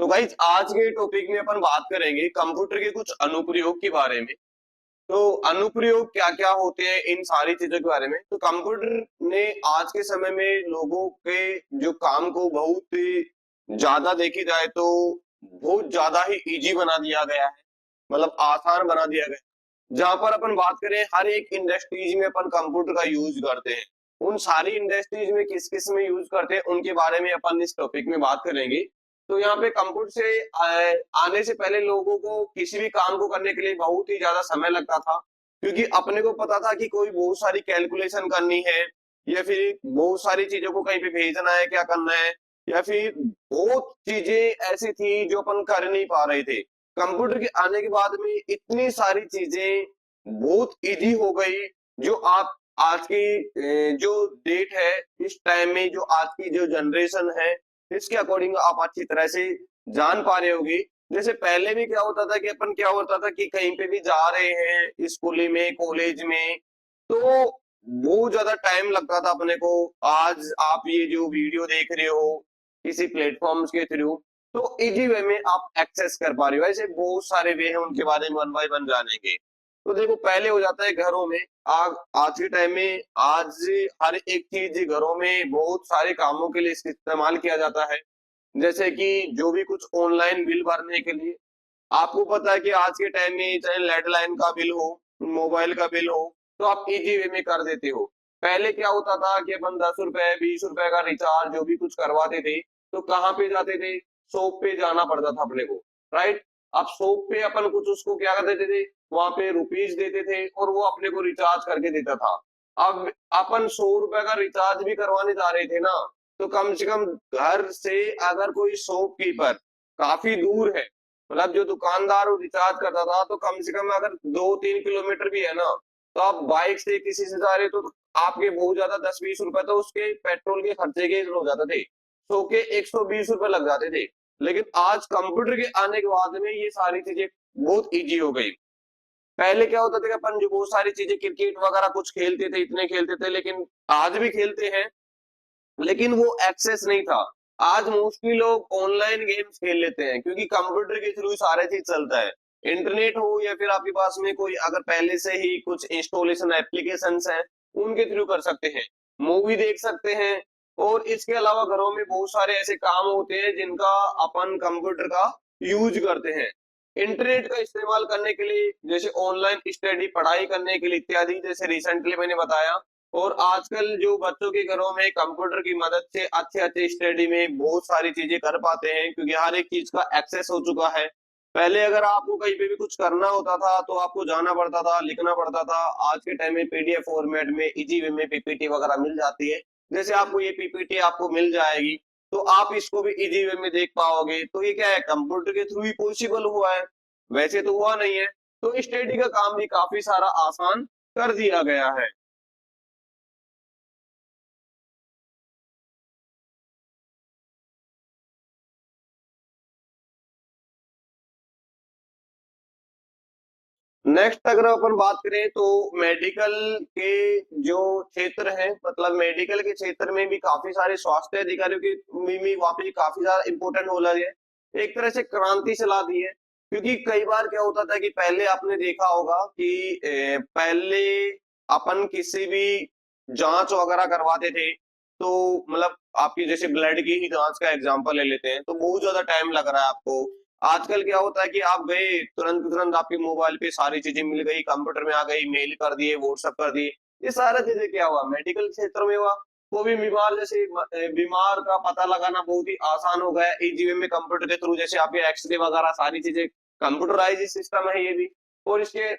तो गाइज आज के टॉपिक में अपन बात करेंगे कंप्यूटर के कुछ अनुप्रयोग के बारे में। तो अनुप्रयोग क्या क्या होते हैं इन सारी चीजों के बारे में। तो कंप्यूटर ने आज के समय में लोगों के जो काम को बहुत ही ज्यादा देखी जाए तो बहुत ज्यादा ही इजी बना दिया गया है, मतलब आसान बना दिया गया है। जहां पर अपन बात करें हर एक इंडस्ट्रीज में अपन कंप्यूटर का यूज करते हैं। उन सारी इंडस्ट्रीज में किस किस में यूज करते हैं उनके बारे में अपन इस टॉपिक में बात करेंगे। तो यहाँ पे कंप्यूटर से आने से पहले लोगों को किसी भी काम को करने के लिए बहुत ही ज्यादा समय लगता था, क्योंकि अपने को पता था कि कोई बहुत सारी कैलकुलेशन करनी है या फिर बहुत सारी चीजों को कहीं पे भेजना है, क्या करना है, या फिर बहुत चीजें ऐसी थी जो अपन कर नहीं पा रहे थे। कंप्यूटर के आने के बाद में इतनी सारी चीजें बहुत इजी हो गई, जो आप आज की जो डेट है, इस टाइम में जो आज की जो जनरेशन है इसके अकॉर्डिंग आप अच्छी तरह से जान पा रहे होगी। जैसे पहले भी क्या होता था कि अपन क्या होता था कि कहीं पे भी जा रहे हैं स्कूल में कॉलेज में, तो बहुत ज्यादा टाइम लगता था अपने को। आज आप ये जो वीडियो देख रहे हो किसी प्लेटफॉर्म्स के थ्रू, तो इजी वे में आप एक्सेस कर पा रहे हो। ऐसे बहुत सारे वे हैं उनके बारे में वन बाय वन जाने के। तो देखो पहले हो जाता है घरों में, आज के टाइम में आज हर एक चीज घरों में बहुत सारे कामों के लिए इसका इस्तेमाल किया जाता है। जैसे कि जो भी कुछ ऑनलाइन बिल भरने के लिए, आपको पता है कि आज के टाइम में चाहे लैंडलाइन का बिल हो, मोबाइल का बिल हो, तो आप इजी वे में कर देते हो। पहले क्या होता था कि अपन 10 रुपए 20 रुपए का रिचार्ज जो भी कुछ करवाते थे तो कहाँ पे जाते थे, शॉप पे जाना पड़ता था अपने को, राइट। अब शॉप पे अपन कुछ उसको क्या कर देते थे, वहां पे रुपीज देते थे और वो अपने को रिचार्ज करके देता था। अब अपन 100 रुपए का रिचार्ज भी करवाने जा रहे थे ना, तो कम से कम घर से अगर कोई शॉपकीपर काफी दूर है, मतलब जो दुकानदार वो रिचार्ज करता था, तो कम से कम अगर 2-3 किलोमीटर भी है ना, तो आप बाइक से किसी से जा रहे हो तो आपके बहुत ज्यादा 10-20 रुपए तो उसके पेट्रोल के खर्चे के हो जाते थे, 100 के 120 रुपए लग जाते थे। लेकिन आज कंप्यूटर के आने के बाद में ये सारी चीजें बहुत इजी हो गई। पहले क्या होता था कि अपन जो बहुत सारी चीजें क्रिकेट वगैरह कुछ खेलते थे, इतने खेलते थे, लेकिन आज भी खेलते हैं, लेकिन वो एक्सेस नहीं था। आज मोस्टली लोग ऑनलाइन गेम्स खेल लेते हैं क्योंकि कंप्यूटर के थ्रू सारे चीज चलता है। इंटरनेट हो या फिर आपके पास में कोई अगर पहले से ही कुछ इंस्टॉलेशन एप्लीकेशंस हैं, उनके थ्रू कर सकते हैं, मूवी देख सकते हैं। और इसके अलावा घरों में बहुत सारे ऐसे काम होते हैं जिनका अपन कंप्यूटर का यूज करते हैं। इंटरनेट का इस्तेमाल करने के लिए, जैसे ऑनलाइन स्टडी पढ़ाई करने के लिए इत्यादि, जैसे रिसेंटली मैंने बताया। और आजकल जो बच्चों के घरों में कंप्यूटर की मदद से अच्छे अच्छे स्टडी में बहुत सारी चीजें कर पाते हैं, क्योंकि हर एक चीज का एक्सेस हो चुका है। पहले अगर आपको कहीं पे भी कुछ करना होता था तो आपको जाना पड़ता था, लिखना पड़ता था। आज के टाइम में पीडीएफ फॉर्मेट में इजी वे में पीपीटी वगैरह मिल जाती है। जैसे आपको ये पीपीटी आपको मिल जाएगी, तो आप इसको भी इजी वे में देख पाओगे। तो ये क्या है, कंप्यूटर के थ्रू ही पॉसिबल हुआ है, वैसे तो हुआ नहीं है। तो स्टडी का काम भी काफी सारा आसान कर दिया गया है। नेक्स्ट अगर अपन बात करें तो मेडिकल के जो क्षेत्र है, मतलब मेडिकल के क्षेत्र में भी काफी सारे स्वास्थ्य अधिकारियों की भी वहाँ पे काफी ज्यादा इम्पोर्टेंट हो रही है। एक तरह से क्रांति चला दी है, क्योंकि कई बार क्या होता था कि पहले आपने देखा होगा कि पहले अपन किसी भी जांच वगैरह करवाते थे, तो मतलब आपकी जैसे ब्लड की ही जांच का एग्जांपल ले लेते हैं, तो बहुत ज्यादा टाइम लग रहा है आपको। आजकल क्या होता है कि आप गए तुरंत तुरंत आपके मोबाइल पे सारी चीजें मिल गई, कंप्यूटर में आ गई, मेल कर दिए, व्हाट्सएप कर दिए। ये सारा चीजें क्या हुआ, मेडिकल क्षेत्र में हुआ। कोई भी बीमार जैसे बीमार का पता लगाना बहुत ही आसान हो गया इजी वे में कंप्यूटर के थ्रू। जैसे आपके एक्सरे वगैरह सारी चीजें कंप्यूटराइज सिस्टम है ये भी। और इसके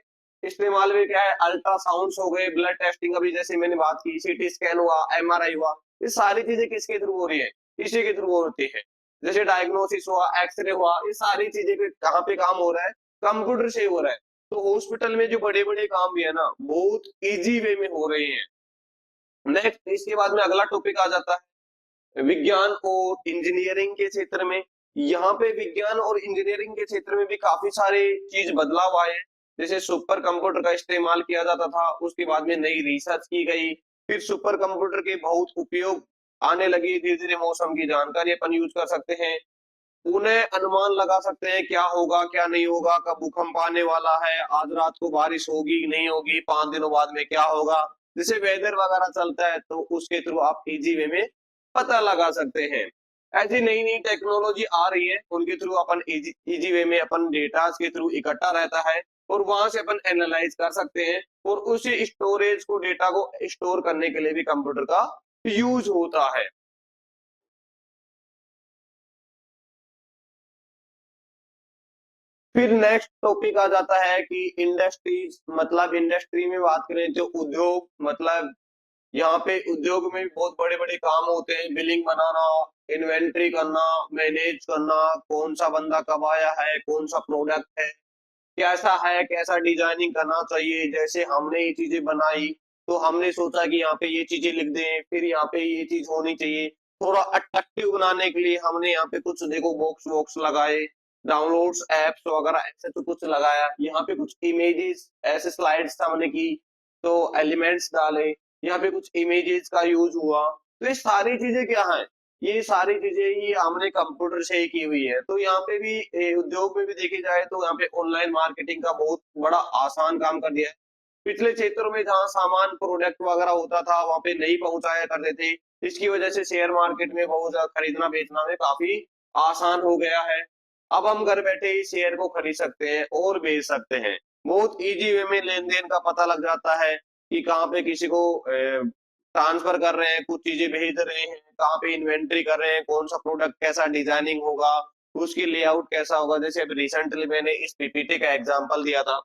इस्तेमाल में क्या है, अल्ट्रासाउंड हो गए, ब्लड टेस्टिंग, अभी जैसे मैंने बात की, सीटी स्कैन हुआ, एमआरआई हुआ, ये सारी चीजें किसके थ्रू हो रही है, इसी के थ्रू होती है। जैसे डायग्नोसिस हुआ, एक्सरे हुआ, ये सारी चीजें कहाँ पे काम हो रहा है, कंप्यूटर से हो रहा है। तो हॉस्पिटल में जो बड़े बड़े काम भी है ना, बहुत इजी वे में हो रहे हैं। नेक्स्ट इसके बाद में अगला टॉपिक आ जाता है विज्ञान और इंजीनियरिंग के क्षेत्र में। यहाँ पे विज्ञान और इंजीनियरिंग के क्षेत्र में भी काफी सारे चीज बदलाव आए हैं। जैसे सुपर कंप्यूटर का इस्तेमाल किया जाता था, उसके बाद में नई रिसर्च की गई, फिर सुपर कंप्यूटर के बहुत उपयोग आने लगे। धीरे धीरे मौसम की जानकारी अपन यूज कर सकते हैं, उन्हें अनुमान लगा सकते हैं क्या होगा क्या नहीं होगा, कब भूकंप आने वाला है, आज रात को बारिश होगी कि नहीं होगी, 5 दिनों बाद में क्या होगा। जैसे वेदर वगैरह चलता है तो उसके थ्रू आप इजी वे में पता लगा सकते हैं। ऐसी नई नई टेक्नोलॉजी आ रही है, उनके थ्रू अपन इजी इजी वे में अपन डेटा के थ्रू इकट्ठा रहता है और वहां से अपन एनालाइज कर सकते हैं, और उसी स्टोरेज को डेटा को स्टोर करने के लिए भी कंप्यूटर का यूज होता है। फिर नेक्स्ट टॉपिक आ जाता है कि इंडस्ट्रीज, मतलब इंडस्ट्री में बात करें तो उद्योग, मतलब यहाँ पे उद्योग में भी बहुत बड़े बड़े काम होते हैं, बिलिंग बनाना, इन्वेंट्री करना, मैनेज करना, कौन सा बंदा कब आया है, कौन सा प्रोडक्ट है, कैसा है, कैसा डिजाइनिंग करना चाहिए। जैसे हमने ये चीजें बनाई तो हमने सोचा कि यहाँ पे ये चीजें लिख दें, फिर यहाँ पे ये चीज होनी चाहिए। थोड़ा अट्रैक्टिव बनाने के लिए हमने यहाँ पे कुछ देखो बॉक्स वॉक्स लगाए, डाउनलोड्स एप्स वगैरह ऐसे तो कुछ लगाया, यहाँ पे कुछ इमेजेस ऐसे स्लाइड्स हमने की, तो एलिमेंट्स डाले, यहाँ पे कुछ इमेजेस का यूज हुआ। तो ये सारी चीजें क्या है, ये सारी चीजें ये हमने कंप्यूटर से ही की हुई है। तो यहाँ पे भी उद्योग में भी देखी जाए तो यहाँ पे ऑनलाइन मार्केटिंग का बहुत बड़ा आसान काम कर दिया है। पिछले क्षेत्रों में जहाँ सामान प्रोडक्ट वगैरह होता था वहां पे नहीं पहुंचाया करते थे, इसकी वजह से शेयर मार्केट में बहुत ज्यादा खरीदना बेचना में काफी आसान हो गया है। अब हम घर बैठे ही शेयर को खरीद सकते हैं और बेच सकते हैं, बहुत इजी वे में लेन देन का पता लग जाता है कि कहाँ पे किसी को ट्रांसफर कर रहे हैं, कुछ चीजें भेज रहे हैं, कहाँ पे इन्वेंट्री कर रहे हैं, कौन सा प्रोडक्ट कैसा डिजाइनिंग होगा, उसकी लेआउट कैसा होगा। जैसे अभी रिसेंटली मैंने इस पीपीटी का एग्जांपल दिया था।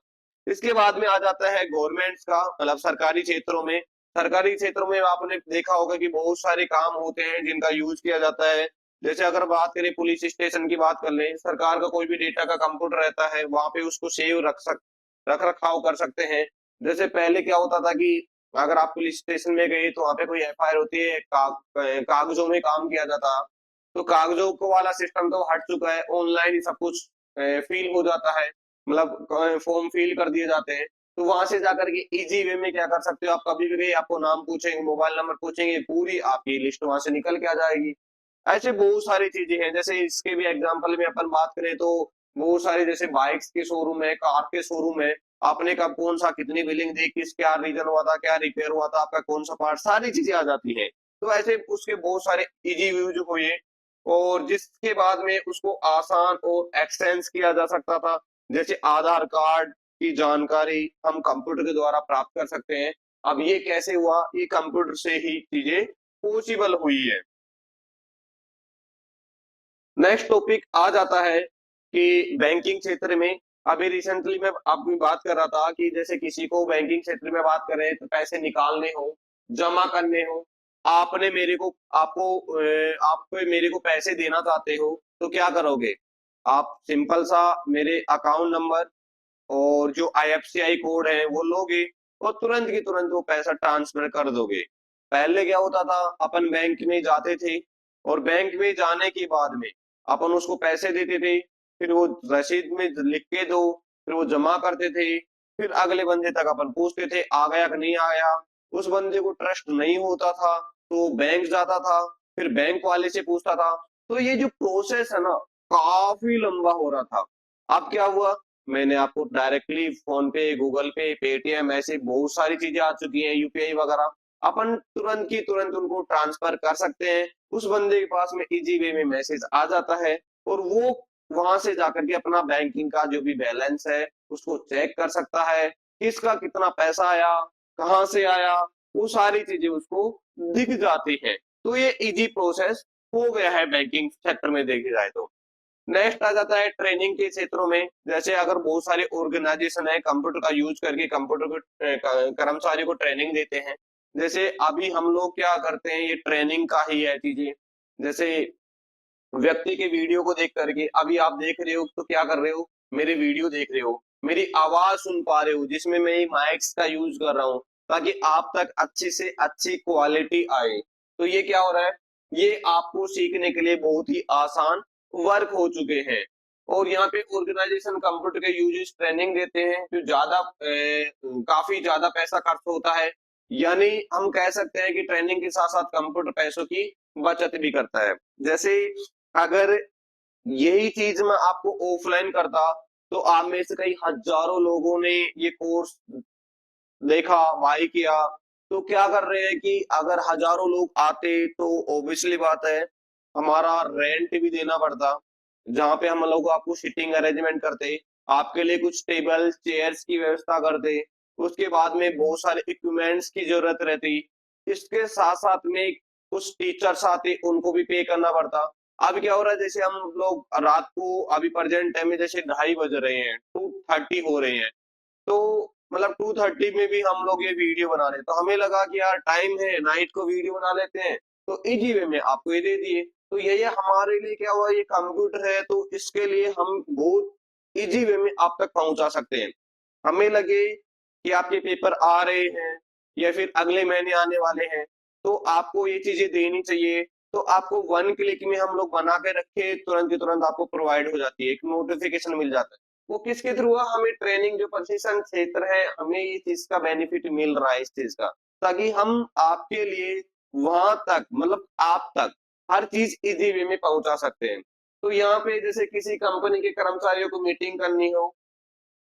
इसके बाद में आ जाता है गवर्नमेंट्स का, मतलब सरकारी क्षेत्रों में। सरकारी क्षेत्रों में आपने देखा होगा कि बहुत सारे काम होते हैं जिनका यूज किया जाता है। जैसे अगर बात करें पुलिस स्टेशन की बात कर लें, सरकार का कोई भी डेटा का कंप्यूटर रहता है, वहां पे उसको सेव रख रखाव कर सकते हैं। जैसे पहले क्या होता था कि अगर आप पुलिस स्टेशन में गए तो वहां पे कोई एफआईआर होती है, कागजों में काम किया जाता। तो कागजों को वाला सिस्टम तो हट चुका है, ऑनलाइन ही सब कुछ फील हो जाता है, मतलब फॉर्म फिल कर दिए जाते हैं। तो वहां से जाकर के इजी वे में क्या कर सकते हो, आप कभी भी गए आपको नाम पूछेंगे, मोबाइल नंबर पूछेंगे, पूरी आपकी लिस्ट वहां से निकल के आ जाएगी। ऐसे बहुत सारी चीजें हैं। जैसे इसके भी एग्जांपल में अपन बात करें तो बहुत सारे, जैसे बाइक्स के शोरूम है, कार के शोरूम है, आपने कब कौन सा कितनी बिलिंग दी, किस क्या रीजन हुआ था, क्या रिपेयर हुआ था, आपका कौन सा पार्ट, सारी चीजें आ जाती है। तो ऐसे उसके बहुत सारे इजी यूज हुए, और जिसके बाद में उसको आसान और एक्सटेंस किया जा सकता था। जैसे आधार कार्ड की जानकारी हम कंप्यूटर के द्वारा प्राप्त कर सकते हैं। अब ये कैसे हुआ, ये कंप्यूटर से ही चीजें पॉसिबल हुई है। नेक्स्ट टॉपिक आ जाता है कि बैंकिंग क्षेत्र में, अभी रिसेंटली मैं आपकी बात कर रहा था कि जैसे किसी को बैंकिंग क्षेत्र में बात करें तो पैसे निकालने हो, जमा करने हो, आपने मेरे को आपको आप मेरे को पैसे देना चाहते हो तो क्या करोगे, आप सिंपल सा मेरे अकाउंट नंबर और जो आईएफसीआई कोड है वो लोगे और तुरंत की तुरंत वो पैसा ट्रांसफर कर दोगे। पहले क्या होता था, अपन बैंक में जाते थे और बैंक में जाने के बाद में अपन उसको पैसे देते थे, फिर वो रसीद में लिख के दो, फिर वो जमा करते थे, फिर अगले बंदे तक अपन पूछते थे आ गया कि नहीं आया। उस बंदे को ट्रस्ट नहीं होता था तो बैंक जाता था, फिर बैंक वाले से पूछता था। तो ये जो प्रोसेस है ना, काफी लंबा हो रहा था। अब क्या हुआ, मैंने आपको डायरेक्टली फोन पे, गूगल पे, पेटीएम, ऐसे बहुत सारी चीजें आ चुकी हैं, यूपीआई वगैरह, अपन तुरंत की तुरंत उनको ट्रांसफर कर सकते हैं। उस बंदे के पास में इजी वे में मैसेज आ जाता है और वो वहां से जाकर के अपना बैंकिंग का जो भी बैलेंस है उसको चेक कर सकता है, किसका कितना पैसा आया, कहाँ से आया, वो सारी चीजें उसको दिख जाती है। तो ये इजी प्रोसेस हो गया है बैंकिंग सेक्टर में देखी जाए तो। नेक्स्ट आ जाता है ट्रेनिंग के क्षेत्रों में। जैसे अगर बहुत सारे ऑर्गेनाइजेशन है कंप्यूटर का यूज करके कंप्यूटर को कर्मचारी को ट्रेनिंग देते हैं। जैसे अभी हम लोग क्या करते हैं, ये ट्रेनिंग का ही है चीजें। जैसे व्यक्ति के वीडियो को देख करके, अभी आप देख रहे हो तो क्या कर रहे हो, मेरे वीडियो देख रहे हो, मेरी आवाज सुन पा रहे हो जिसमें मैं माइक्स का यूज कर रहा हूँ ताकि आप तक अच्छी से अच्छी क्वालिटी आए। तो ये क्या हो रहा है, ये आपको सीखने के लिए बहुत ही आसान वर्क हो चुके हैं। और यहाँ पे ऑर्गेनाइजेशन कंप्यूटर के यूजेस ट्रेनिंग देते हैं जो काफी ज्यादा पैसा खर्च होता है। यानी हम कह सकते हैं कि ट्रेनिंग के साथ साथ कंप्यूटर पैसों की बचत भी करता है। जैसे अगर यही चीज मैं आपको ऑफलाइन करता तो आप में से कई हजारों लोगों ने ये कोर्स देखा, बाय किया। तो क्या कर रहे हैं कि अगर हजारों लोग आते तो ऑब्वियसली बात है हमारा रेंट भी देना पड़ता, जहाँ पे हम लोग आपको सीटिंग अरेंजमेंट करते, आपके लिए कुछ टेबल चेयर्स की व्यवस्था करते, उसके बाद में बहुत सारे इक्विपमेंट्स की जरूरत रहती, इसके साथ साथ में कुछ टीचर्स आते उनको भी पे करना पड़ता। अब क्या हो रहा है, जैसे हम लोग रात को अभी प्रेजेंट टाइम में जैसे 2:30 बज रहे हैं, 2:30 हो रहे हैं, तो मतलब 2:30 में भी हम लोग ये वीडियो बना रहे हैं, तो हमें लगा कि यार टाइम है नाइट को वीडियो बना लेते हैं, तो इजी वे में आपको ये दे दिए। तो ये हमारे लिए क्या हुआ, ये कंप्यूटर है तो इसके लिए हम बहुत इजी वे में आप तक पहुंचा सकते हैं। हमें लगे कि आपके पेपर आ रहे हैं या फिर अगले महीने आने वाले हैं, तो आपको ये चीजें देनी चाहिए, तो आपको वन क्लिक में हम लोग बना के रखे तुरंत की तुरंत आपको प्रोवाइड हो जाती है, एक नोटिफिकेशन मिल जाता है। वो किसके थ्रू है, हमें ट्रेनिंग जो प्रशिक्षण क्षेत्र है हमें ये चीज का बेनिफिट मिल रहा है इस चीज का, ताकि हम आपके लिए वहां तक मतलब आप तक हर चीज इजी वे में पहुंचा सकते हैं। तो यहाँ पे जैसे किसी कंपनी के कर्मचारियों को मीटिंग करनी हो,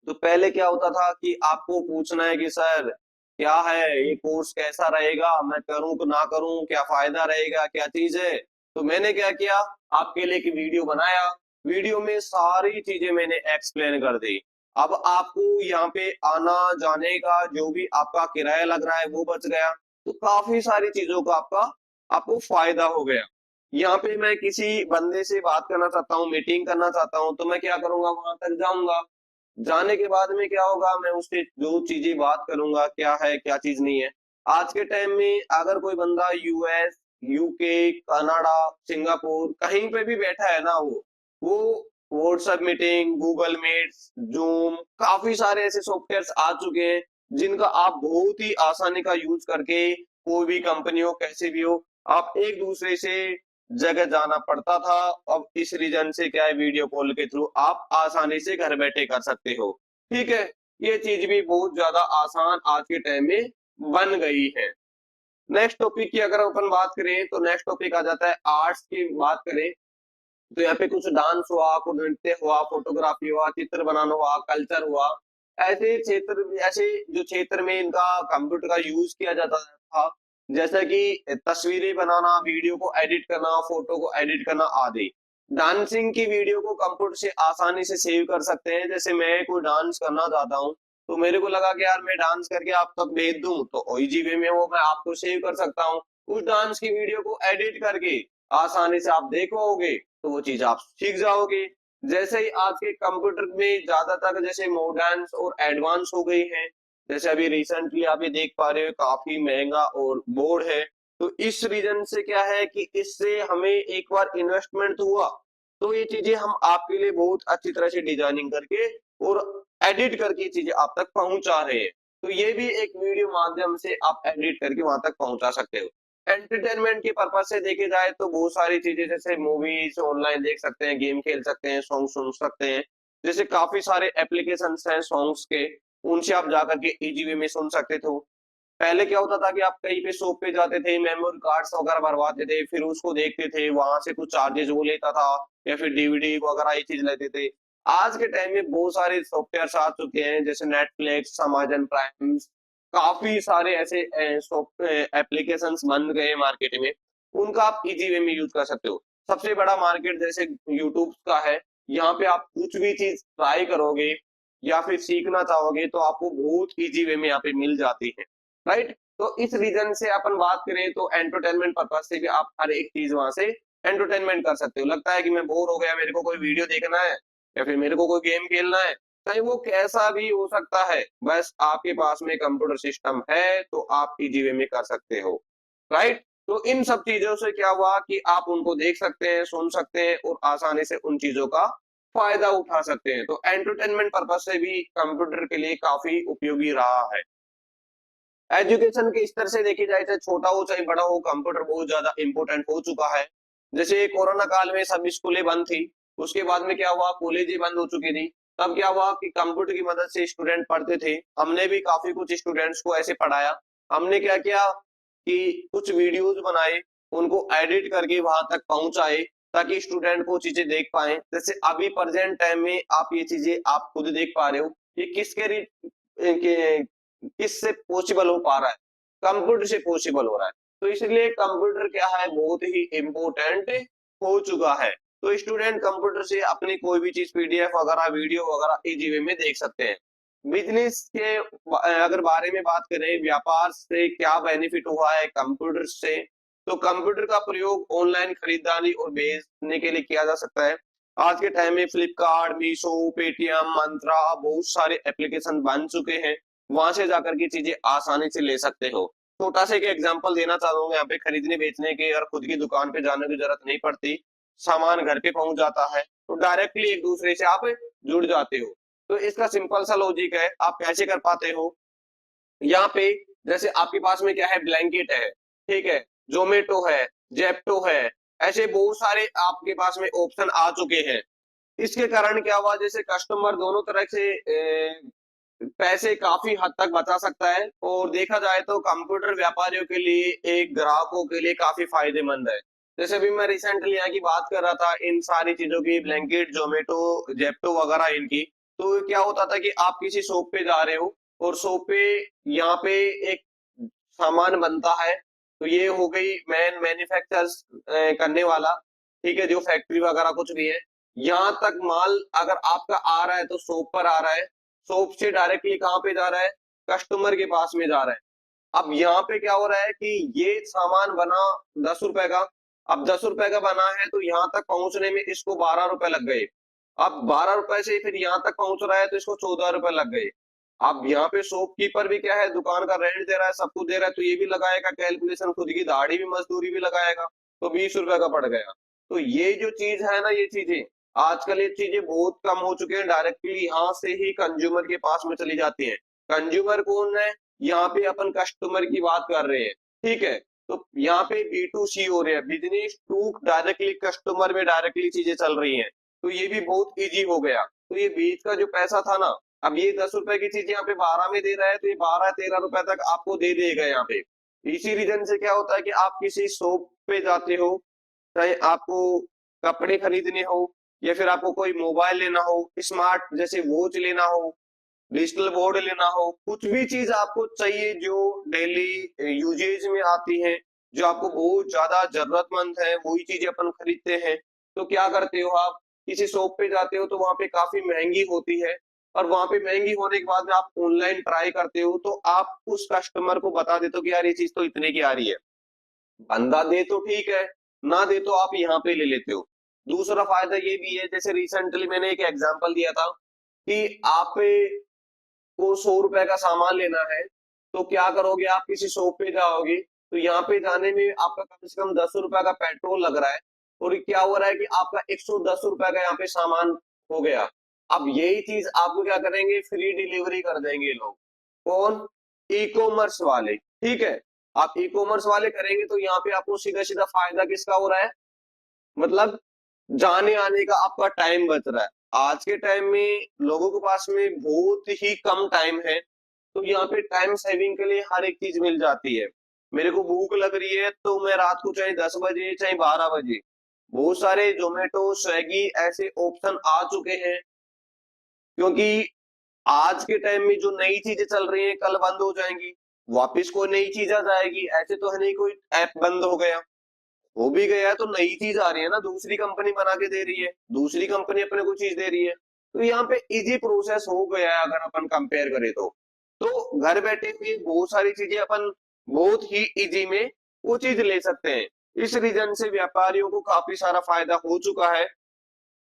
तो पहले क्या होता था कि आपको पूछना है कि सर क्या है ये कोर्स, कैसा रहेगा, मैं करूं तो ना करूं, क्या फायदा रहेगा, क्या चीज है। तो मैंने क्या किया, आपके लिए एक वीडियो बनाया, वीडियो में सारी चीजें मैंने एक्सप्लेन कर दी। अब आपको यहाँ पे आना जाने का जो भी आपका किराया लग रहा है वो बच गया, तो काफी सारी चीजों का आपको फायदा हो गया। यहाँ पे मैं किसी बंदे से बात करना चाहता हूँ, मीटिंग करना चाहता हूँ, तो मैं क्या करूंगा, वहां तक जाऊंगा, जाने के बाद में क्या होगा, मैं उससे जो चीजें बात करूंगा क्या है क्या चीज नहीं है। आज के टाइम में अगर कोई बंदा यूएस, यूके, कनाडा, सिंगापुर कहीं पे भी बैठा है ना, वो WhatsApp meeting, Google Meet, Zoom, काफी सारे ऐसे सॉफ्टवेयर्स आ चुके हैं जिनका आप बहुत ही आसानी का यूज करके कोई भी कंपनी हो कैसे भी हो, आप एक दूसरे से जगह जाना पड़ता था। अब इस रीजन से क्या है, वीडियो कॉल के थ्रू आप आसानी से घर बैठे कर सकते हो। ठीक है, ये चीज भी बहुत ज्यादा आसान आज के टाइम में बन गई है। नेक्स्ट टॉपिक की अगर अपन बात करें तो नेक्स्ट टॉपिक आ जाता है आर्ट्स की बात करें, तो यहाँ पे कुछ डांस हुआ, कुछ नृत्य हुआ, फोटोग्राफी हुआ, चित्र बनाना हुआ, कल्चर हुआ, ऐसे जो क्षेत्र में इनका कंप्यूटर का यूज किया जाता था, जैसे कि तस्वीरें बनाना, वीडियो को एडिट करना, फोटो को एडिट करना आदि। डांसिंग की वीडियो को कंप्यूटर से आसानी से सेव कर सकते हैं, जैसे मैं कोई डांस करना चाहता हूँ, तो मेरे को लगा कि यार मैं डांस करके आप तक भेज दूं, तो इजी वे में वो मैं आपको सेव कर सकता हूँ। उस डांस की वीडियो को एडिट करके आसानी से आप देखोगे तो वो चीज आप सीख जाओगे। जैसे ही आज के कंप्यूटर में ज्यादातर जैसे मॉडर्न और एडवांस हो गई है, जैसे अभी रिसेंटली आप ये देख पा रहे हो काफी महंगा और बोर्ड है, तो इस रीजन से क्या है कि इससे हमें एक बार इन्वेस्टमेंट हुआ, तो ये चीजें हम आपके लिए बहुत अच्छी तरह से डिजाइनिंग करके और एडिट करके चीजें आप तक पहुंचा रहे हैं। तो ये भी एक वीडियो माध्यम से आप एडिट करके वहां तक पहुंचा सकते हो। एंटरटेनमेंट के पर्पज से देखे जाए तो बहुत सारी चीजें, जैसे मूवीज ऑनलाइन देख सकते हैं, गेम खेल सकते हैं, सॉन्ग सुन सकते हैं, जैसे काफी सारे एप्लीकेशंस हैं सॉन्ग्स के, उनसे आप जाकर के इजी वे में सुन सकते थे। पहले क्या होता था कि आप कहीं पे शॉप पे जाते थे, मेमोरी कार्ड्स वगैरह भरवाते थे, फिर उसको देखते थे, वहां से कुछ चार्जेस वो लेता था, या फिर डीवीडी वगैरह ये चीज लेते थे। आज के टाइम में बहुत सारे सॉफ्टवेयर आ चुके हैं, जैसे नेटफ्लिक्स, अमेजन प्राइम, काफी सारे ऐसे एप्लीकेशंस बन गए मार्केट में, उनका आप इजी वे में यूज कर सकते हो। सबसे बड़ा मार्केट जैसे यूट्यूब का है, यहाँ पे आप कुछ भी चीज ट्राई करोगे या फिर सीखना चाहोगे तो आपको बहुत इजी वे में यहाँ पे मिल जाती है, राइट। तो इस रीजन से अपन बात करें तो एंटरटेनमेंट पर्पज से भी आप हर एक चीज वहां से एंटरटेनमेंट कर सकते हो। लगता है कि मैं बोर हो गया, मेरे को कोई वीडियो देखना है या फिर मेरे को कोई गेम खेलना है, चाहे वो कैसा भी हो सकता है, बस आपके पास में कंप्यूटर सिस्टम है तो आप इजी वे में कर सकते हो, राइट। तो इन सब चीजों से क्या हुआ कि आप उनको देख सकते हैं, सुन सकते हैं और आसानी से उन चीजों का फायदा उठा सकते हैं। तो एंटरटेनमेंट पर्पज से भी कंप्यूटर के लिए काफी उपयोगी रहा है। एजुकेशन के स्तर से देखी जाए चाहे छोटा हो चाहे बड़ा हो, कंप्यूटर बहुत ज्यादा इंपॉर्टेंट हो चुका है। जैसे कोरोना काल में सब स्कूलें बंद थी, उसके बाद में क्या हुआ, कॉलेजें बंद हो चुकी थी, तब क्या हुआ कि कंप्यूटर की मदद से स्टूडेंट पढ़ते थे। हमने भी काफी कुछ स्टूडेंट्स को ऐसे पढ़ाया। हमने क्या किया कि कुछ वीडियोस बनाए, उनको एडिट करके वहां तक पहुंचाए, ताकि स्टूडेंट को चीजें देख पाए। जैसे अभी प्रेजेंट टाइम में आप ये चीजें आप खुद देख पा रहे हो, ये किससे पॉसिबल हो पा रहा है, कंप्यूटर से पॉसिबल हो रहा है। तो इसलिए कंप्यूटर क्या है, बहुत ही इम्पोर्टेंट हो चुका है। तो स्टूडेंट कंप्यूटर से अपनी कोई भी चीज पीडीएफ वगैरह वीडियो वगैरह इजी वे में देख सकते हैं। बिजनेस के अगर बारे में बात करें, व्यापार से क्या बेनिफिट हुआ है कंप्यूटर से, तो कंप्यूटर का प्रयोग ऑनलाइन खरीदारी और बेचने के लिए किया जा सकता है। आज के टाइम में फ्लिपकार्ट, मीशो, पेटीएम, मंत्रा, बहुत सारे एप्लीकेशन बन चुके हैं। वहां से जाकर की चीजें आसानी से ले सकते हो। छोटा सा एक एग्जांपल देना चाहूंगा यहाँ पे, खरीदने बेचने के और खुद की दुकान पे जाने की जरूरत नहीं पड़ती, सामान घर पे पहुंच जाता है, तो डायरेक्टली एक दूसरे से आप जुड़ जाते हो। तो इसका सिंपल सा लॉजिक है, आप कैसे कर पाते हो। यहाँ पे जैसे आपके पास में क्या है, ब्लैंकेट है, ठीक है, जोमेटो है, जेप्टो है, ऐसे बहुत सारे आपके पास में ऑप्शन आ चुके हैं। इसके कारण क्या हुआ, जैसे कस्टमर दोनों तरह से पैसे काफी हद तक बचा सकता है, और देखा जाए तो कंप्यूटर व्यापारियों के लिए, एक ग्राहकों के लिए काफी फायदेमंद है। जैसे अभी मैं रिसेंटली यहाँ की बात कर रहा था, इन सारी चीजों की, ब्लैंकेट, जोमेटो, जेप्टो वगैरह इनकी, तो क्या होता था कि आप किसी शॉप पे जा रहे हो, और शॉप पे यहाँ पे एक सामान बनता है, तो ये हो गई मैन मैन्युफैक्चर्स करने वाला, ठीक है, जो फैक्ट्री वगैरह कुछ भी है, यहाँ तक माल अगर आपका आ रहा है तो शॉप पर आ रहा है, शॉप से डायरेक्टली कहाँ पे जा रहा है, कस्टमर के पास में जा रहा है। अब यहाँ पे क्या हो रहा है कि ये सामान बना 10 रुपए का, अब 10 रुपए का बना है, तो यहाँ तक पहुंचने में इसको 12 रुपए लग गए। अब 12 रुपए से फिर यहाँ तक पहुंच रहा है, तो इसको 14 रुपए लग गए। अब यहाँ पे शॉपकीपर भी क्या है, दुकान का रेंट दे रहा है, सब कुछ दे रहा है, तो ये भी लगाएगा कैलकुलेशन, खुद की दाढ़ी भी, मजदूरी भी लगाएगा, तो 20 रुपए का पड़ गया। तो ये जो चीज है ना, ये चीजें आजकल, ये चीजें बहुत कम हो चुके हैं, डायरेक्टली यहाँ से ही कंज्यूमर के पास में चली जाती है। कंज्यूमर कौन है, यहाँ पे अपन कस्टमर की बात कर रहे हैं, ठीक है। तो यहाँ पे B2C हो रहा है, बिजनेस टू डायरेक्टली कस्टमर में डायरेक्टली चीजें चल रही हैं, तो ये भी बहुत इजी हो गया। तो ये बीच का जो पैसा था ना, अब ये 10 रुपए की चीज यहाँ पे 12 में दे रहा है, तो ये 12-13 रुपए तक आपको दे देगा यहाँ पे। इसी रीजन से क्या होता है कि आप किसी शॉप पे जाते हो, चाहे आपको कपड़े खरीदने हो, या फिर आपको कोई मोबाइल लेना हो, स्मार्ट जैसे वॉच लेना हो, डिजिटल बोर्ड लेना हो, कुछ भी चीज आपको चाहिए जो डेली यूजेज में आती है, जो आपको बहुत ज्यादा जरूरतमंद है, वही चीजें अपन खरीदते हैं। तो क्या करते हो, आप किसी शॉप पे जाते हो, तो वहां पे काफी महंगी होती है, और वहां पे महंगी होने के बाद में आप ऑनलाइन ट्राई करते हो, तो आप उस कस्टमर को बता देते हो कि यार ये चीज तो इतने की आ रही है, बंदा दे तो ठीक है, ना दे तो आप यहाँ पे ले लेते हो। दूसरा फायदा ये भी है, जैसे रिसेंटली मैंने एक एग्जांपल दिया था कि आप को 100 रुपए का सामान लेना है, तो क्या करोगे, आप किसी शॉप पे जाओगे, तो यहाँ पे जाने में आपका कम से कम 10 रुपए का पेट्रोल लग रहा है, और क्या हो रहा है कि आपका 110 रुपए का यहाँ पे सामान हो गया। अब यही चीज आपको क्या करेंगे, फ्री डिलीवरी कर देंगे लोग, कौन, ई कॉमर्स वाले, ठीक है। आप ई कॉमर्स वाले करेंगे, तो यहाँ पे आपको सीधा सीधा फायदा किसका हो रहा है, मतलब जाने आने का आपका टाइम बच रहा है। आज के टाइम में लोगों के पास में बहुत ही कम टाइम है, तो यहाँ पे टाइम सेविंग के लिए हर एक चीज मिल जाती है। मेरे को भूख लग रही है, तो मैं रात को चाहे 10 बजे चाहे 12 बजे, बहुत सारे जोमेटो, स्विगी ऐसे ऑप्शन आ चुके हैं, क्योंकि आज के टाइम में जो नई चीजें चल रही हैं कल बंद हो जाएंगी, वापस कोई नई चीज आ जाएगी, ऐसे तो है नहीं कोई ऐप बंद हो गया, हो भी गया है तो नई चीज आ रही है ना, दूसरी कंपनी बना के दे रही है, दूसरी कंपनी अपने को चीज दे रही है। तो यहाँ पे इजी प्रोसेस हो गया है, अगर अपन कंपेयर करें तो घर बैठे हुए बहुत सारी चीजें अपन बहुत ही इजी में वो चीज ले सकते हैं। इस रीजन से व्यापारियों को काफी सारा फायदा हो चुका है।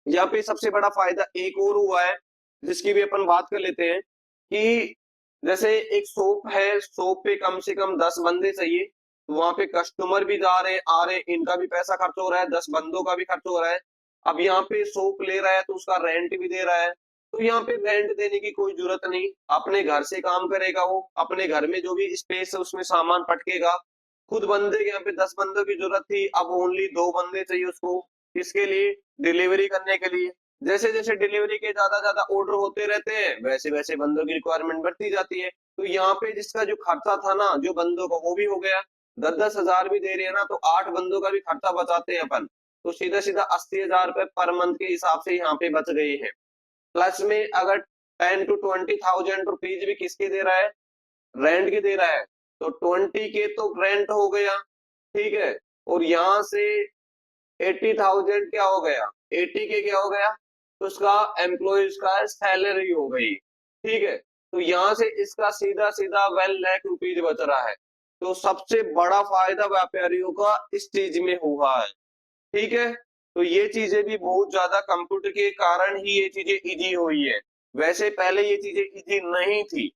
यहाँ पे सबसे बड़ा फायदा एक और हुआ है, जिसकी भी अपन बात कर लेते हैं, कि जैसे एक शॉप है, शॉप पे कम से कम 10 बंदे चाहिए, तो वहां पे कस्टमर भी जा रहे हैं, आ रहे हैं, इनका भी पैसा खर्च हो रहा है, 10 बंदों का भी खर्च हो रहा है। अब यहाँ पे शॉप ले रहा है, तो उसका रेंट भी दे रहा है, तो यहाँ पे रेंट देने की कोई जरूरत नहीं, अपने घर से काम करेगा, वो अपने घर में जो भी स्पेस है उसमें सामान पटकेगा। खुद बंदे के यहाँ पे 10 बंदों की जरूरत थी, अब ओनली 2 बंदे चाहिए उसको, किसके लिए, डिलीवरी करने के लिए। जैसे जैसे डिलीवरी के ज्यादा ज्यादा ऑर्डर होते रहते हैं, वैसे वैसे बंदों की रिक्वायरमेंट बढ़ती जाती है। तो यहाँ पे जिसका जो खर्चा था ना, जो बंदों का, वो भी हो गया। 10-10 हजार भी दे रहे हैं ना, तो 8 बंदों का भी खर्चा बचाते हैं अपन। तो सीधा सीधा 80,000 रुपए पर मंथ के हिसाब से यहाँ पे बच गए हैं। प्लस में अगर 10 to 20,000 रुपीज भी किसके दे रहा है, रेंट के दे रहा है, तो 20 के तो रेंट हो गया, ठीक है, और यहाँ से 80,000 क्या हो गया, 80 के क्या हो गया, तो उसका एम्प्लॉयज का सैलरी हो गई, ठीक है। तो यहाँ से इसका सीधा सीधा 12 लाख रुपीज बच रहा है। तो सबसे बड़ा फायदा व्यापारियों का इस चीज में हुआ है, ठीक है। तो ये चीजें भी बहुत ज्यादा कंप्यूटर के कारण ही ये चीजें इजी हुई है, वैसे पहले ये चीजें इजी नहीं थी।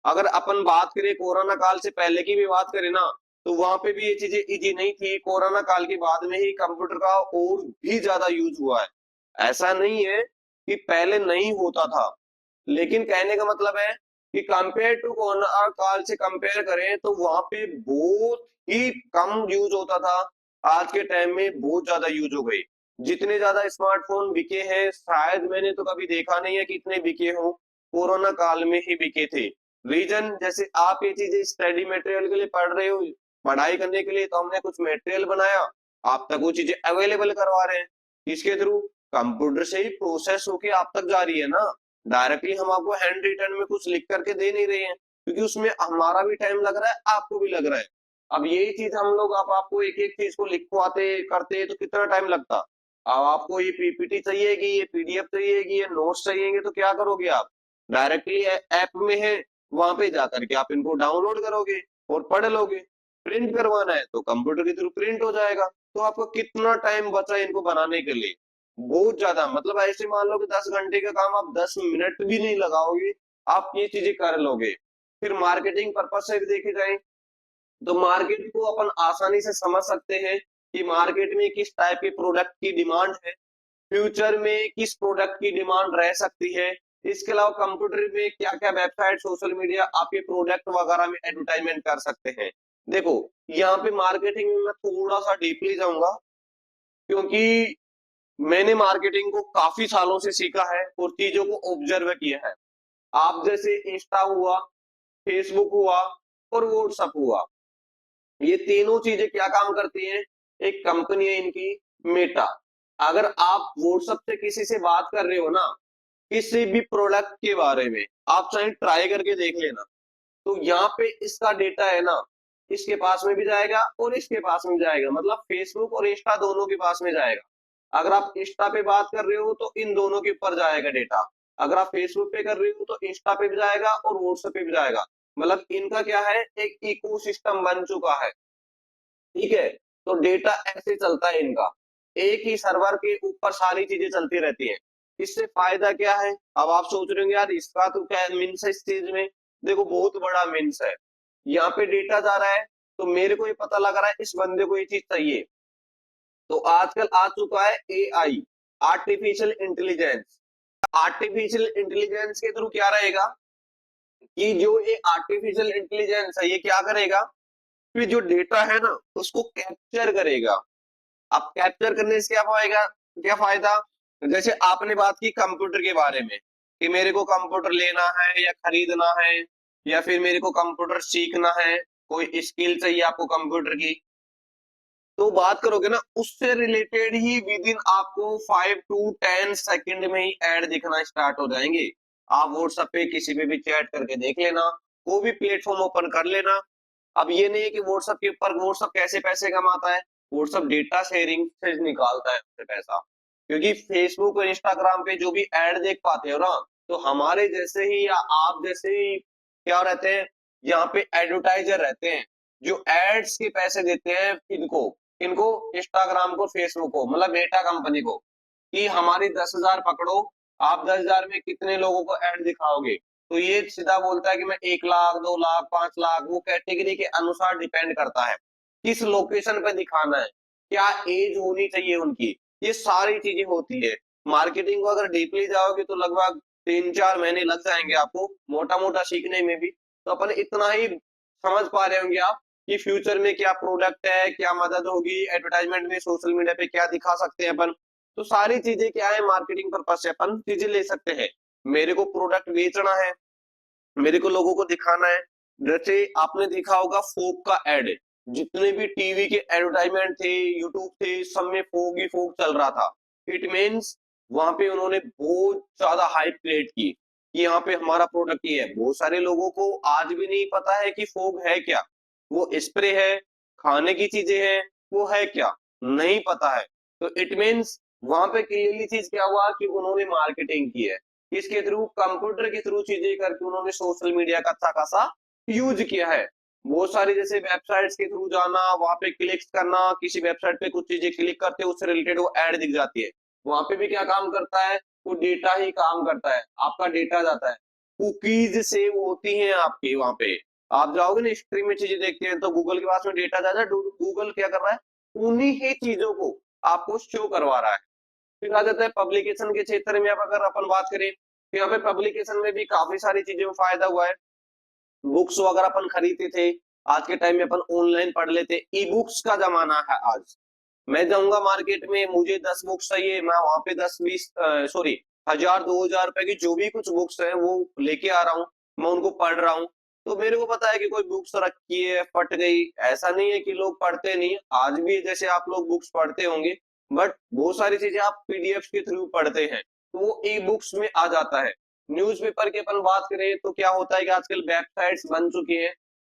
अगर अपन बात करें कोरोना काल से पहले की भी बात करें ना, तो वहां पे भी ये चीजें इजी नहीं थी। कोरोना काल के बाद में ही कंप्यूटर का और भी ज्यादा यूज हुआ है। ऐसा नहीं है कि पहले नहीं होता था, लेकिन कहने का मतलब है कि कंपेयर टू कोरोना काल से कंपेयर करें तो वहां पे बहुत ही कम यूज होता था। आज के टाइम में बहुत ज्यादा यूज हो गई। जितने ज्यादा स्मार्टफोन बिके हैं शायद मैंने तो कभी देखा नहीं है कि इतने बिके हों, कोरोना काल में ही बिके थे। रीजन जैसे आप ये चीजें स्टडी मटेरियल के लिए पढ़ रहे हो, पढ़ाई करने के लिए, तो हमने कुछ मटेरियल बनाया, आप तक वो चीजें अवेलेबल करवा रहे हैं। इसके थ्रू कंप्यूटर से ही प्रोसेस होके आप तक जा रही है ना, डायरेक्टली हम आपको हैंड रिटन में कुछ लिख करके दे नहीं रहे हैं, क्योंकि उसमें हमारा भी टाइम लग रहा है, आपको भी लग रहा है। अब यही चीज हम लोग आप आपको एक एक चीज को लिखवाते करते तो कितना टाइम लगता। अब आपको ये पीपीटी चाहिएगी, ये पीडीएफ चाहिएगी, ये नोट्स चाहिएंगे, तो क्या करोगे आप, डायरेक्टली ऐप में है, वहां पे जाकर के आप इनको डाउनलोड करोगे और पढ़ लोगे। प्रिंट करवाना है तो कंप्यूटर के थ्रू प्रिंट हो जाएगा। तो आपको कितना टाइम बचा इनको बनाने के लिए, बहुत ज्यादा। मतलब ऐसे मान लो कि 10 घंटे का काम आप 10 मिनट भी नहीं लगाओगे, आप ये चीजें कर लोगे। फिर मार्केटिंग पर्पज से भी देखे जाए तो मार्केट को अपन आसानी से समझ सकते हैं कि मार्केट में किस टाइप के प्रोडक्ट की डिमांड है, फ्यूचर में किस प्रोडक्ट की डिमांड रह सकती है। इसके अलावा कंप्यूटर में क्या क्या वेबसाइट, सोशल मीडिया आपके प्रोडक्ट वगैरह में एडवर्टाइजमेंट कर सकते हैं। देखो यहाँ पे मार्केटिंग में मैं थोड़ा सा डीपली जाऊंगा, क्योंकि मैंने मार्केटिंग को काफी सालों से सीखा है और चीजों को ऑब्जर्व किया है। आप जैसे इंस्टा हुआ, फेसबुक हुआ और व्हाट्सएप हुआ, ये तीनों चीजें क्या काम करती हैं, एक कंपनी है इनकी, मेटा। अगर आप व्हाट्सएप से किसी से बात कर रहे हो ना, किसी भी प्रोडक्ट के बारे में, आप चाहे ट्राई करके देख लेना, तो यहाँ पे इसका डेटा है ना, इसके पास में भी जाएगा और इसके पास में जाएगा, मतलब फेसबुक और इंस्टा दोनों के पास में जाएगा। अगर आप इंस्टा पे बात कर रहे हो तो इन दोनों के ऊपर जाएगा डेटा, अगर आप फेसबुक पे कर रहे हो तो इंस्टा पे भी जाएगा और व्हाट्सएप पे भी जाएगा। मतलब इनका क्या है, एक इकोसिस्टम बन चुका है, ठीक है। तो डेटा ऐसे चलता है इनका, एक ही सर्वर के ऊपर सारी चीजें चलती रहती हैं। इससे फायदा क्या है, अब आप सोच रहे होंगे यार इसका तो क्या मीन्स है इस चीज में। देखो बहुत बड़ा मीन्स है, यहाँ पे डेटा जा रहा है, तो मेरे को ये पता लग रहा है इस बंदे को ये चीज चाहिए। तो आजकल आ चुका है AI, artificial intelligence. Artificial intelligence के थ्रू क्या रहेगा कि जो ये आर्टिफिशियल इंटेलिजेंस है ये क्या करेगा, कि जो डेटा है ना उसको कैप्चर करेगा। अब कैप्चर करने से क्या फायदा, क्या फायदा, जैसे आपने बात की कंप्यूटर के बारे में कि मेरे को कंप्यूटर लेना है या खरीदना है, या फिर मेरे को कंप्यूटर सीखना है, कोई स्किल चाहिए आपको कंप्यूटर की, तो बात करोगे ना उससे रिलेटेड ही विद इन आपको 5 to 10 सेकंड में ही ऐड दिखना स्टार्ट हो जाएंगे। आप व्हाट्सएप पे किसी पे भी चैट करके देख लेना, कोई भी प्लेटफॉर्म ओपन कर लेना। अब ये नहीं है कि व्हाट्सएप के ऊपर, व्हाट्सएप कैसे पैसे कमाता है, व्हाट्सएप डेटा शेयरिंग से निकालता है उससे पैसा। क्योंकि फेसबुक और इंस्टाग्राम पे जो भी ऐड देख पाते हो ना, तो हमारे जैसे ही या आप जैसे ही क्या रहते हैं, यहाँ पे एडवर्टाइजर रहते हैं जो एड्स के पैसे देते हैं इनको, इनको इंस्टाग्राम को, फेसबुक को, मतलब मेटा कंपनी को, कि हमारी 10,000 पकड़ो, आप 10,000 में कितने लोगों को ऐड दिखाओगे। तो ये सीधा बोलता है कि मैं 1 लाख, 2 लाख, 5 लाख, वो कैटेगरी के अनुसार डिपेंड करता है किस लोकेशन पे दिखाना है, क्या एज होनी चाहिए उनकी, ये सारी चीजें होती है। मार्केटिंग को अगर डीपली जाओगे तो लगभग 3-4 महीने लग जाएंगे आपको मोटा मोटा सीखने में भी। तो अपन इतना ही समझ पा रहे होंगे आप कि फ्यूचर में क्या प्रोडक्ट है, क्या मदद होगी, एडवर्टाइजमेंट में सोशल मीडिया पे क्या दिखा सकते हैं अपन। तो सारी चीजें क्या है, मार्केटिंग पर्पज से अपन चीजें ले सकते हैं। मेरे को प्रोडक्ट बेचना है, मेरे को लोगों को दिखाना है। जैसे आपने देखा होगा फोक का एड, जितने भी टीवी के एडवर्टाइजमेंट थे, यूट्यूब थे, सब में फोग ही फोग चल रहा था। इट मीन्स वहां पे उन्होंने बहुत ज्यादा हाइप क्रिएट की कि यहाँ पे हमारा प्रोडक्ट ये है। बहुत सारे लोगों को आज भी नहीं पता है कि फोग है क्या, वो स्प्रे है, खाने की चीजें हैं, वो है क्या, नहीं पता है। तो इट मीन्स वहां पे क्लियरली चीज क्या हुआ कि उन्होंने मार्केटिंग की है, किसके थ्रू, कंप्यूटर के थ्रू चीजें करके उन्होंने सोशल मीडिया का अच्छा खासा यूज किया है। बहुत सारी जैसे वेबसाइट्स के थ्रू जाना, वहां पे क्लिक करना, किसी वेबसाइट पे कुछ चीजें क्लिक करते हैं, उससे रिलेटेड वो ऐड दिख जाती है। वहां पे भी क्या काम करता है, वो डेटा ही काम करता है, आपका डेटा जाता है, कुकीज सेव होती हैं आपकी वहां पे। आप जाओगे ना हिस्ट्री में चीजें देखते हैं तो गूगल के पास में डेटा जाता है, गूगल क्या कर रहा है, उन्हीं ही चीजों को आपको शो करवा रहा है। फिर आ जाता है पब्लिकेशन के क्षेत्र में। अब अगर अपन बात करें तो यहाँ पे पब्लिकेशन में भी काफी सारी चीजों में फायदा हुआ है। बुक्स वगैरह अपन खरीदते थे, आज के टाइम में अपन ऑनलाइन पढ़ लेते, ई बुक्स का जमाना है आज। मैं जाऊंगा मार्केट में, मुझे 10 बुक्स चाहिए, मैं वहां पे 10-20 सॉरी 1000-2000 रुपए की जो भी कुछ बुक्स है वो लेके आ रहा हूँ, मैं उनको पढ़ रहा हूँ। तो मेरे को पता है कि कोई बुक्स रखी है फट गई, ऐसा नहीं है कि लोग पढ़ते नहीं, आज भी जैसे आप लोग बुक्स पढ़ते होंगे, बट बहुत सारी चीजें आप पीडीएफ के थ्रू पढ़ते हैं, तो वो ई बुक्स में आ जाता है। न्यूज़पेपर की अपन बात करें तो क्या होता है कि आजकल वेबसाइट्स बन चुकी हैं,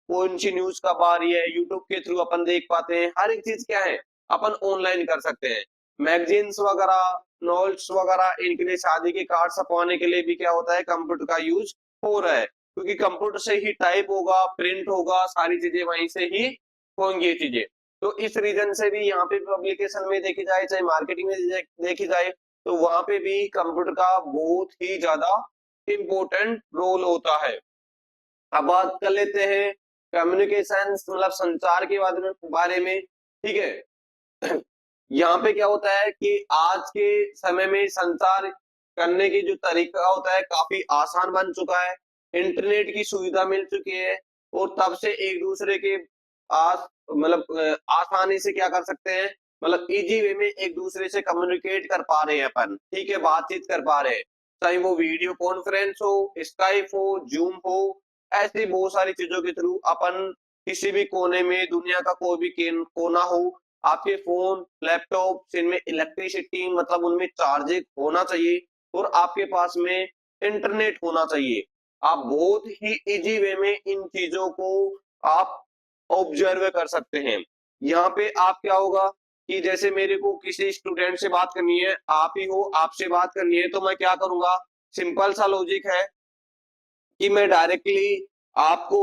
कौन सी न्यूज कब आ रही है यूट्यूब के थ्रू अपन देख पाते हैं। हर एक चीज क्या है, अपन ऑनलाइन कर सकते हैं। मैगजीन्स वगैरह, नॉवेल्स वगैरह, इनके लिए शादी के कार्ड छपवाने के लिए भी क्या होता है, कंप्यूटर का यूज हो रहा है, क्योंकि कंप्यूटर से ही टाइप होगा, प्रिंट होगा, सारी चीजें वहीं से ही होंगी ये चीजें। तो इस रीजन से भी यहाँ पे पब्लिकेशन में देखी जाए, चाहे मार्केटिंग में देखी जाए, तो वहां पे भी कंप्यूटर का बहुत ही ज्यादा इम्पोर्टेंट रोल होता है। अब बात कर लेते हैं कम्युनिकेशन मतलब संचार के बारे में, ठीक है। यहाँ पे क्या होता है कि आज के समय में संचार करने की जो तरीका होता है काफी आसान बन चुका है, इंटरनेट की सुविधा मिल चुकी है, और तब से एक दूसरे के आस मतलब आसानी से क्या कर सकते हैं, मतलब इजी वे में एक दूसरे से कम्युनिकेट कर पा रहे हैं अपन, ठीक है, बातचीत कर पा रहे हैं। चाहे वो वीडियो कॉन्फ्रेंस हो, स्काइप हो, जूम हो, ऐसी बहुत सारी चीजों के थ्रू अपन किसी भी कोने में, दुनिया का कोई भी कोना हो, आपके फोन, लैपटॉप, इनमें इलेक्ट्रिसिटी मतलब उनमें चार्जिंग होना चाहिए, और आपके पास में इंटरनेट होना चाहिए। आप बहुत ही इजी वे में इन चीजों को आप ऑब्जर्व कर सकते हैं। यहाँ पे आप क्या होगा कि जैसे मेरे को किसी स्टूडेंट से बात करनी है, आप ही हो, आपसे बात करनी है, तो मैं क्या करूंगा, सिंपल सा लॉजिक है कि मैं डायरेक्टली आपको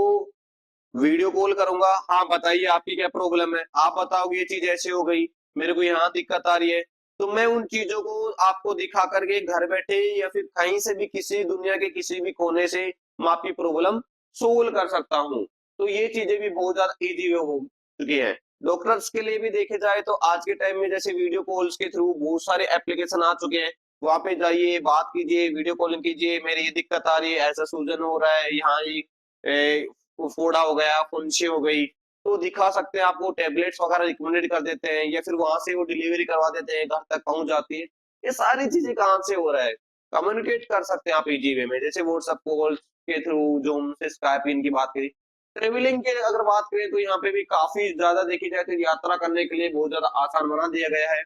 वीडियो कॉल करूंगा, हाँ बताइए आपकी क्या प्रॉब्लम है, आप बताओगे ये चीज ऐसे हो गई, मेरे को यहाँ दिक्कत आ रही है, तो मैं उन चीजों को आपको दिखा करके घर बैठे या फिर कहीं से भी, किसी दुनिया के किसी भी कोने से मैं आपकी प्रॉब्लम सोल्व कर सकता हूँ। तो ये चीजें भी बहुत ज्यादा इजी हो चुकी है। डॉक्टर्स के लिए भी देखे जाए तो आज के टाइम में जैसे वीडियो कॉल्स के थ्रू बहुत सारे एप्लीकेशन आ चुके हैं, वहां पे जाइए, बात कीजिए, वीडियो कॉलिंग कीजिए, मेरी ये दिक्कत आ रही है, ऐसा सूजन हो रहा है, यहाँ ये वो फोड़ा हो गया, फुंसी हो गई, तो दिखा सकते हैं, आपको टेबलेट्स वगैरह रिकमेंडेड कर देते हैं, या फिर वहां से वो डिलीवरी करवा देते हैं, घर तक पहुंच जाती है। ये सारी चीजें कहाँ से हो रहा है, कम्युनिकेट कर सकते हैं आप इजी वे में, जैसे व्हाट्सएप कॉल के थ्रू, जूम से, स्काइप, इनकी बात करी। ट्रेवलिंग की अगर बात करें तो यहाँ पे भी काफी ज्यादा देखी जाए तो यात्रा करने के लिए बहुत ज्यादा आसान बना दिया गया है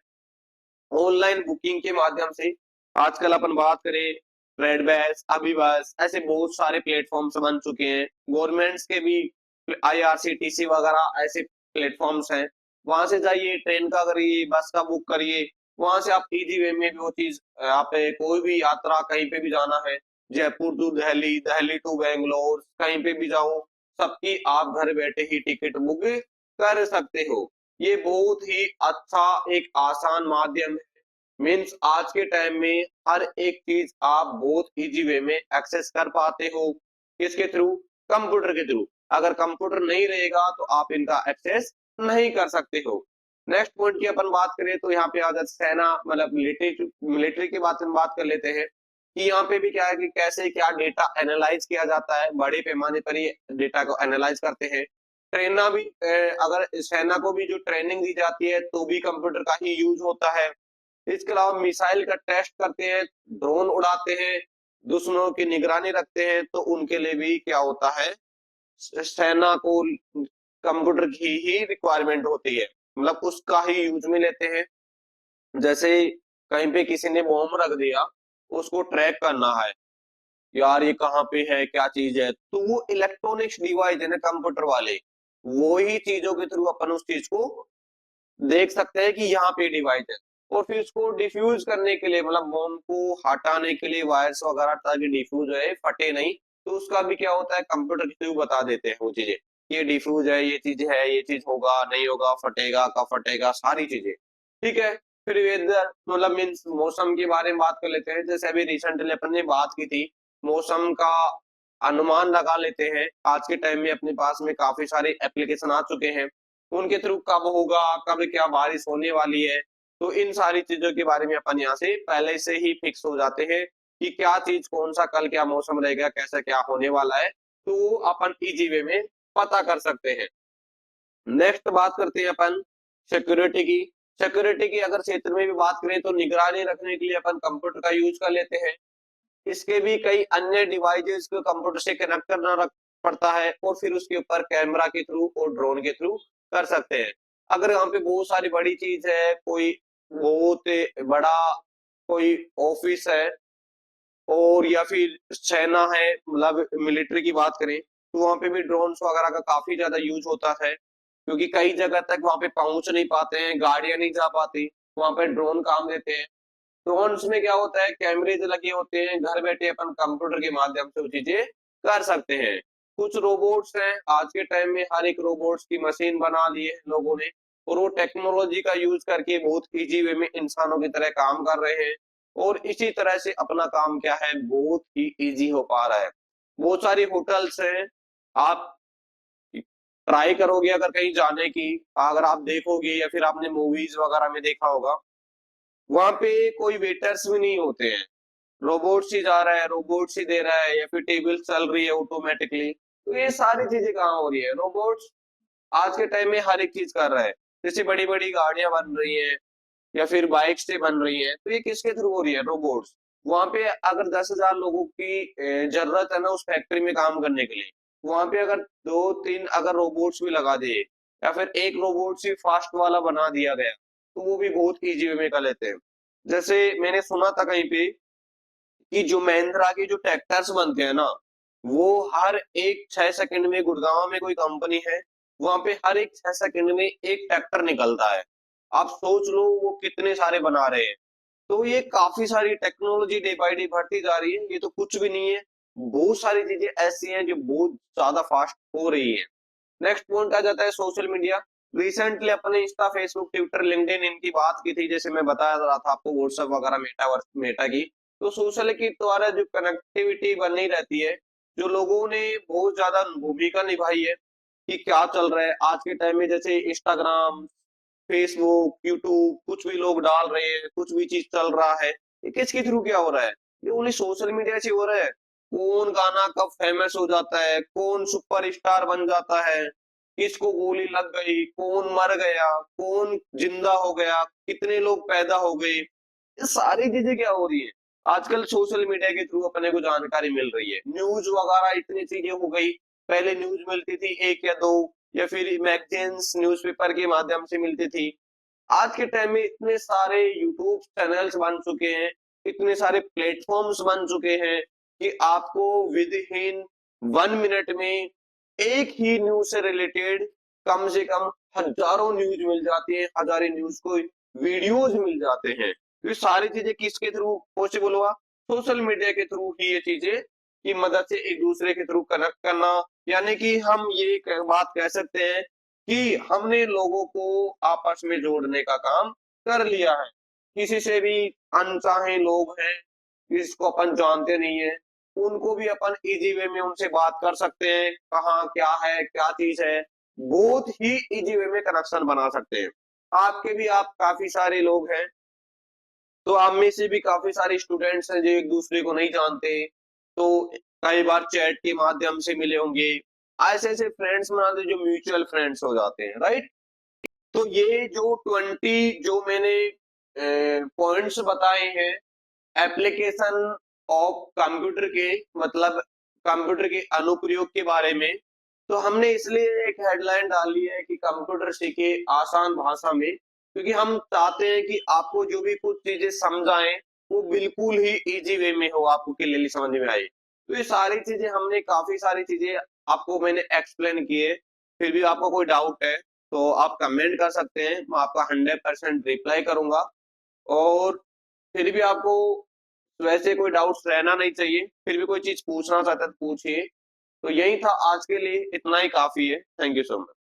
ऑनलाइन बुकिंग के माध्यम से। आजकल अपन बात करें, रेडबस, अभिबस, ऐसे बहुत सारे प्लेटफॉर्म्स बन चुके हैं, गवर्नमेंट्स के भी, आईआरसीटीसी वगैरह ऐसे प्लेटफॉर्म्स हैं। वहां से जाइए, ट्रेन का करिए, बस का बुक करिए, वहां से आप इजी वे में भी वो चीज, आप कोई भी यात्रा कहीं पे भी जाना है, जयपुर टू दिल्ली, दिल्ली टू बेंगलोर, कहीं पे भी जाओ, सबकी आप घर बैठे ही टिकट बुक कर सकते हो। ये बहुत ही अच्छा एक आसान माध्यम है। मीन्स आज के टाइम में हर एक चीज आप बहुत इजी वे में एक्सेस कर पाते हो, किसके थ्रू, कंप्यूटर के थ्रू। अगर कंप्यूटर नहीं रहेगा तो आप इनका एक्सेस नहीं कर सकते हो। नेक्स्ट पॉइंट की अपन बात करें तो यहाँ पे आ जाता सेना मतलब मिलिट्री, मिलिट्री की बात कर लेते हैं कि यहाँ पे भी क्या है कि कैसे क्या डेटा एनालाइज किया जाता है, बड़े पैमाने पर ये डेटा को एनालाइज करते हैं। ट्रेना भी अगर सेना को भी जो ट्रेनिंग दी जाती है तो भी कंप्यूटर का ही यूज होता है। इसके अलावा मिसाइल का टेस्ट करते हैं, ड्रोन उड़ाते हैं, दुश्मनों की निगरानी रखते हैं, तो उनके लिए भी क्या होता है, सेना को कंप्यूटर की ही रिक्वायरमेंट होती है, मतलब उसका ही यूज में लेते हैं। जैसे कहीं पे किसी ने बॉम्ब रख दिया, उसको ट्रैक करना है, यार ये कहाँ पे है, क्या चीज है, तो वो इलेक्ट्रॉनिक्स डिवाइस है ना कंप्यूटर वाले, वो ही चीजों के थ्रू अपन उस चीज को देख सकते हैं कि यहाँ पे डिवाइस है। और फिर उसको डिफ्यूज करने के लिए, मतलब बॉम्ब को हटाने के लिए वायर्स वगैरह, ताकि डिफ्यूज है फटे नहीं, तो उसका भी क्या होता है, कंप्यूटर के थ्रू बता देते हैं वो चीजें, ये डिफ्यूज है, ये चीज है, ये चीज होगा नहीं होगा, फटेगा कब फटेगा, सारी चीजें। ठीक है। फिर वेदर मतलब मीन्स मौसम के बारे में बात कर लेते हैं। जैसे अभी रिसेंटली अपन ने बात की थी, मौसम का अनुमान लगा लेते हैं। आज के टाइम में अपने पास में काफी सारे एप्लीकेशन आ चुके हैं, उनके थ्रू कब होगा, कब क्या बारिश होने वाली है, तो इन सारी चीजों के बारे में अपन यहाँ से पहले से ही फिक्स हो जाते हैं कि क्या चीज, कौन सा कल क्या मौसम रहेगा, कैसा क्या होने वाला है, तो वो अपन इजी वे में पता कर सकते हैं। नेक्स्ट बात करते हैं अपन सिक्योरिटी की। सिक्योरिटी की अगर क्षेत्र में भी बात करें तो निगरानी रखने के लिए अपन कंप्यूटर का यूज कर लेते हैं। इसके भी कई अन्य डिवाइसेस को कंप्यूटर से कनेक्ट करना पड़ता है, और फिर उसके ऊपर कैमरा के थ्रू और ड्रोन के थ्रू कर सकते हैं। अगर यहाँ पे बहुत सारी बड़ी चीज है, कोई बहुत बड़ा कोई ऑफिस है, और या फिर सेना है, मतलब मिलिट्री की बात करें, तो वहां पे भी ड्रोन्स वगैरह का काफी ज्यादा यूज होता है, क्योंकि कई जगह तक वहां पे पहुंच नहीं पाते हैं, गाड़ियां नहीं जा पाती, वहां पे ड्रोन काम देते हैं। ड्रोन्स में क्या होता है, कैमरेज लगे होते हैं, घर बैठे अपन कंप्यूटर के माध्यम से वो चीजें कर सकते हैं। कुछ रोबोट्स हैं, आज के टाइम में हर एक रोबोट्स की मशीन बना ली है लोगों ने, और वो टेक्नोलॉजी का यूज करके बहुत इजी वे में इंसानों की तरह काम कर रहे हैं, और इसी तरह से अपना काम क्या है, बहुत ही इजी हो पा रहा है। बहुत सारी होटल्स हैं, आप ट्राई करोगे अगर कहीं जाने की, अगर आप देखोगे या फिर आपने मूवीज वगैरह में देखा होगा, वहां पे कोई वेटर्स भी नहीं होते हैं, रोबोट ही जा रहा है, रोबोट ही दे रहा है, या फिर टेबल चल रही है ऑटोमेटिकली। तो ये सारी चीजें कहाँ हो रही है, रोबोट्स आज के टाइम में हर एक चीज कर रहा है। जैसे बड़ी बड़ी गाड़ियां बन रही हैं, या फिर बाइक से बन रही हैं, तो ये किसके थ्रू हो रही है, रोबोट्स। वहां पे अगर 10,000 लोगों की जरूरत है ना उस फैक्ट्री में काम करने के लिए, वहां पे अगर दो तीन अगर रोबोट्स भी लगा दिए, या फिर एक रोबोट से फास्ट वाला बना दिया गया, तो वो भी बहुत इजी वे में कर लेते हैं। जैसे मैंने सुना था कहीं पे कि जो महिंद्रा के जो ट्रैक्टर्स बनते हैं ना, वो हर एक 6 सेकंड में, गुड़गांव में कोई कंपनी है, वहां पे हर एक 6 सेकंड में एक ट्रैक्टर निकलता है। आप सोच लो वो कितने सारे बना रहे हैं। तो ये काफी सारी टेक्नोलॉजी डे बाय डे बढ़ती जा रही है, ये तो कुछ भी नहीं है, बहुत सारी चीजें ऐसी हैं जो बहुत ज्यादा फास्ट हो रही है। नेक्स्ट पॉइंट आ जाता है सोशल मीडिया। रिसेंटली अपने इंस्टा, फेसबुक, ट्विटर, लिंक्डइन इनकी बात की थी, जैसे मैं बता रहा था आपको, व्हाट्सएप वगैरह, मेटा की। तो सोशल के द्वारा जो कनेक्टिविटी बनी रहती है, जो लोगों ने बहुत ज्यादा भूमिका निभाई है कि क्या चल रहा है आज के टाइम में, जैसे इंस्टाग्राम, फेसबुक, यूट्यूब, कुछ भी लोग डाल रहे हैं, कुछ भी चीज चल रहा है, ये किसके थ्रू क्या हो रहा है, ये ओनली सोशल मीडिया से हो रहा है। कौन गाना कब फेमस हो जाता है, कौन सुपरस्टार बन जाता है, किसको गोली लग गई, कौन मर गया, कौन जिंदा हो गया, कितने लोग पैदा हो गए, ये सारी चीजें क्या हो रही है, आजकल सोशल मीडिया के थ्रू अपने को जानकारी मिल रही है। न्यूज वगैरह इतनी चीजें हो गई, पहले न्यूज मिलती थी एक या दो, या फिर मैगजीन्स, न्यूज़पेपर के माध्यम से मिलती थी। आज के टाइम में इतने सारे यूट्यूब चैनल्स बन चुके हैं, इतने सारे प्लेटफॉर्म्स बन चुके हैं कि आपको विद इन 1 मिनट में एक ही न्यूज से रिलेटेड कम से कम हजारों न्यूज मिल जाती है, हजारों न्यूज को वीडियोज मिल जाते हैं। तो ये सारी चीजें किसके थ्रू पॉसिबल हुआ, सोशल मीडिया के थ्रू ही ये चीजें की मदद से एक दूसरे के थ्रू कनेक्ट करना। यानी कि हम ये बात कह सकते हैं कि हमने लोगों को आपस में जोड़ने का काम कर लिया है। किसी से भी अनचाहे लोग हैं, जिसको अपन जानते नहीं है, उनको भी अपन इजी वे में उनसे बात कर सकते हैं, कहाँ क्या है, क्या चीज है, बहुत ही इजी वे में कनेक्शन बना सकते हैं। आपके भी आप काफी सारे लोग हैं, तो आप में से भी काफी सारे स्टूडेंट्स हैं जो एक दूसरे को नहीं जानते, तो कई बार चैट के माध्यम से मिले होंगे, ऐसे ऐसे फ्रेंड्स बनाते जो म्यूचुअल फ्रेंड्स हो जाते हैं, राइट। तो ये जो 20 जो मैंने पॉइंट्स बताए हैं एप्लीकेशन ऑफ कंप्यूटर के, मतलब कंप्यूटर के अनुप्रयोग के बारे में, तो हमने इसलिए एक हेडलाइन डाली है कि कंप्यूटर सीखे आसान भाषा में, क्योंकि हम चाहते हैं कि आपको जो भी कुछ चीजें समझाएं वो बिल्कुल ही इजी वे में हो, आपको क्लियरली समझ में आए। तो ये सारी चीजें हमने काफी सारी चीजें आपको मैंने एक्सप्लेन किए। फिर भी आपको कोई डाउट है तो आप कमेंट कर सकते हैं, मैं आपका 100% रिप्लाई करूंगा। और फिर भी आपको वैसे कोई डाउट्स रहना नहीं चाहिए, फिर भी कोई चीज पूछना चाहते हैं तो पूछिए। तो यही था आज के लिए, इतना ही काफी है। Thank you so much.